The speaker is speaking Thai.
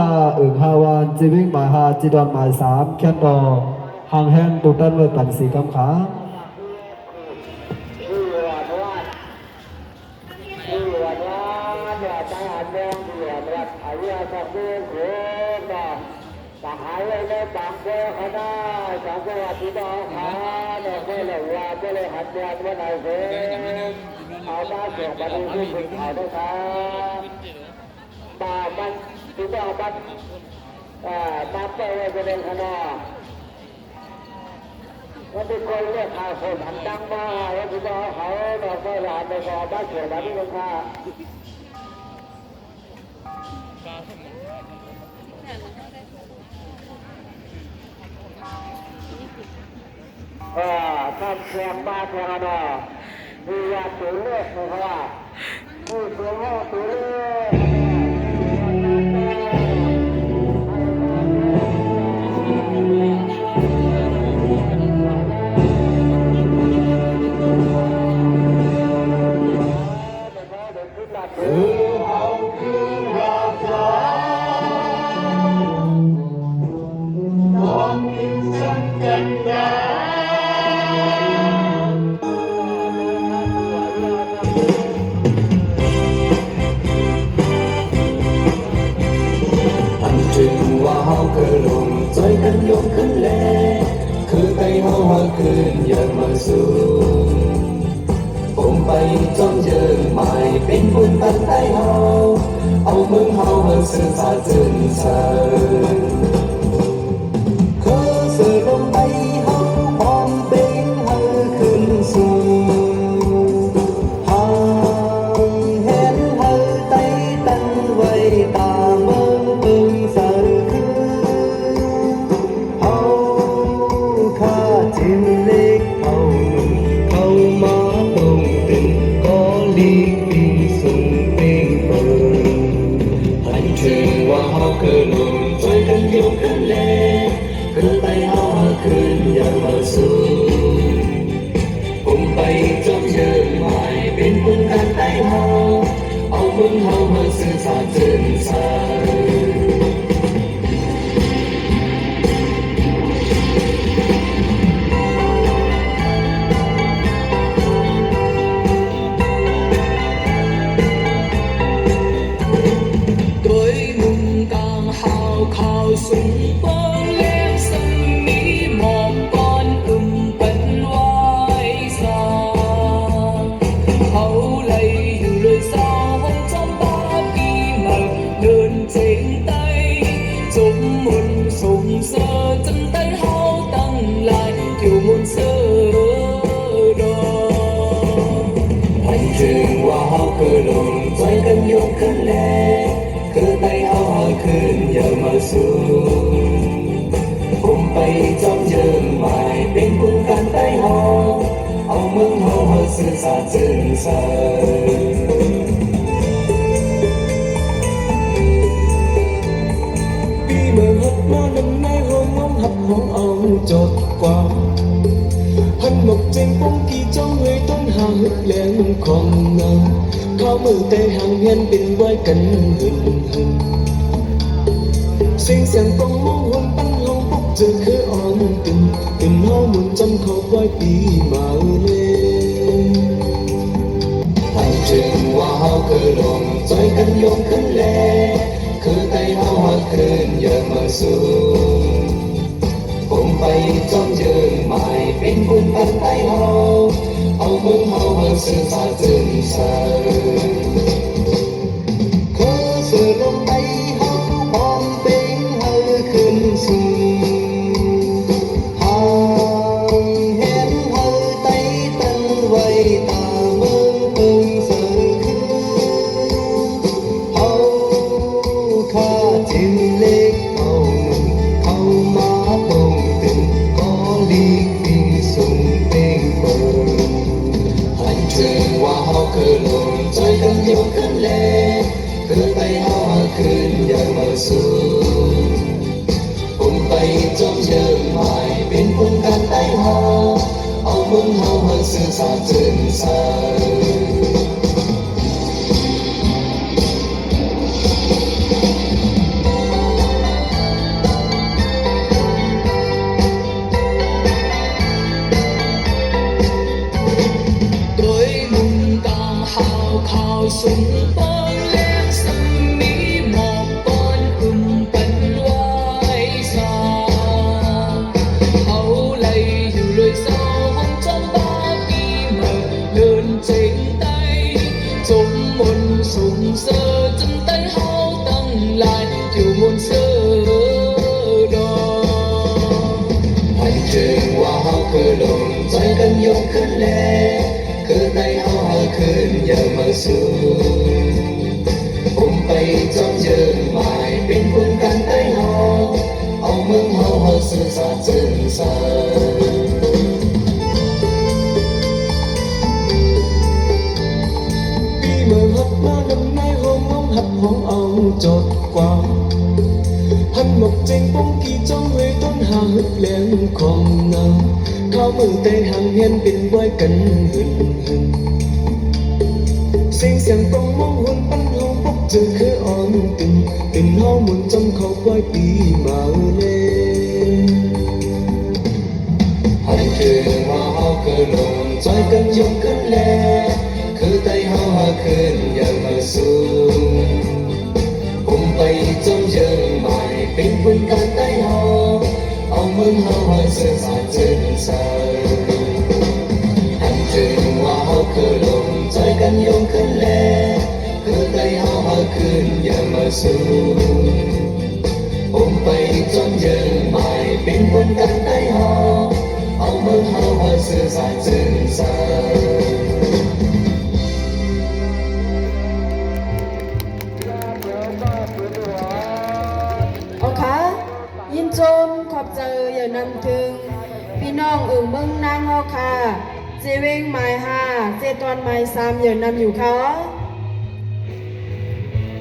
าอึ่งฮาวานจีวิ่งหมายหาจีดอนหมายสามแคนดอห่างแฮนตุตันเวปันสีกำขาสหายเลยในบางเจ้าคณะสามจังหวัดที่ต้องหาเนี่ยก็เลยว่าก็เลยหัดเรียนว่าไหนเสียเอามาเสียงบันทึกขึ้นข่าวด้วยครับบาบันที่ต้องบันบันเจ้าจะเป็นคณะวันที่คนเรียกข่าวคนหันดังมาวันที่ต้องเขาเราก็หลานไปขอบ้านเสียงบันทึกขึ้นข่าวท่านเชียงมาเทวดามียาตัวเลือกนะครับผู้ตัวเลือกตัวเลือกยกขึ้นแลคือไปเฮาหาคืนอย่ามาสูผมไปจ้องเยิงหมายเป็นบุญตั้งใจเฮาเอามึงเฮามาสื่อสารจึงเชิญคือสื่อลงไปเฮาพร้อมเป็นเฮาขึ้นสู่หางเห็นเฮาไต่ตั้งไว้ตาเมืองปึงสารจิ้มเล็กเอาหนุ่มเข้ามาตรงตึงก็ลีกปีส่งเป็นเปิดให้ถึงว่าเฮาคือลมช่วยกันยกขึ้นแลคือไปเฮาขึ้นอย่ามาสู้ผมไปจอมเยินหมายเป็นปุ่นกันไต่เฮาเอามึงเฮามาสื่อสารจึงสายคือลมใจกันยกขึ้นแลคือไปเอาหาคืนอย่ามาสู้ผมไปจอมเยิงหมายเป็นบุญกันไต่เฮาเอามึงเฮามาสื่อสารจึงสายปีเมื่อหัดมาลำในห้องมองหับห้องเอาจดกว่าหันหมกเจงป้องกี่จ้องเลยต้นหาฮึกแหลมของเงาข้ามือแต่ห่างเห็นเป็นไว้กันหึ่งเสียงเสียงกองมองหุ่นตั้งห้องปุ๊บเจอคืออ่อนตึงเฮาหมุนจำเขาไว้ปีมาเลยให้ถึงว่าเฮาคือลมใจกันยกขึ้นแลคือไต่เฮาหาคืนอย่ามาสู้ผมไปจอมเยินหมายเป็นบุญตั้งไต่เฮาเอามึงเฮามาสื่อสารจึงสายคือสื่อลงไปเฮาพร้อมเป็นเฮาขึ้นสู่หางเห็นเฮาไต่ตั้งไว้ตาเมืองปึงสารคือเฮาข้าจิ้มเล็กเอาหนุ่มเข้ามาตรงตึงก็ลีกปีส่งเป็นเปิดถึงว่าเฮาคือลมใจกันยกขึ้นแลคือไปเฮาคืนอย่ามาสู้ผมไปจอมเยิงหมายเป็นปุ่นกันไต่เฮาเอามึงเฮามาสื่อสารจึงสาย อยู่มนต์เสือดอก hành trình qua hao cứ lùng trái cân nhung khấn lệ cứ tay hao hao khấn nhờ mơ xuống bay trong trường mài bên quân cánh tay hao ông mừng hao hao sự xa chân xa đi mơ hấp ma năm nay hôm ông hấp hóng ông chột qua hắn mộc trên bóng kỳ trong người tôn hà hức lén còn ngờ cao mừng tay hàng hiên bên vai cánh hừng hừng sinh sang bóng mong hôn bắn hao bốc chừng khẽ ôn tình tình hao muôn trong khâu quay đi mà lên hành trình hoa hao cơ lộn trái cân trong cân lẽ cứ tay hao hà khơi nhờ mơ xuống bay trong rừng mài bên quân cánh tay hao ông mừng hao hơi sơ xa chân sờ hành trình hoa hao cơ lồng trái cánh yông khấn lẽ cứ tay hao hà khơi nhờ mơ xuống bay trong rừng mài bên quân cánh tay hao ông mừng hao hơi sơ xa chân sờยินชมขอบใจอย่านำถึงพี่น้องเมืองนางฮอค่ะเจเวงหมาย5เจตอนหมาย3อย่านำอยู่ค่ะ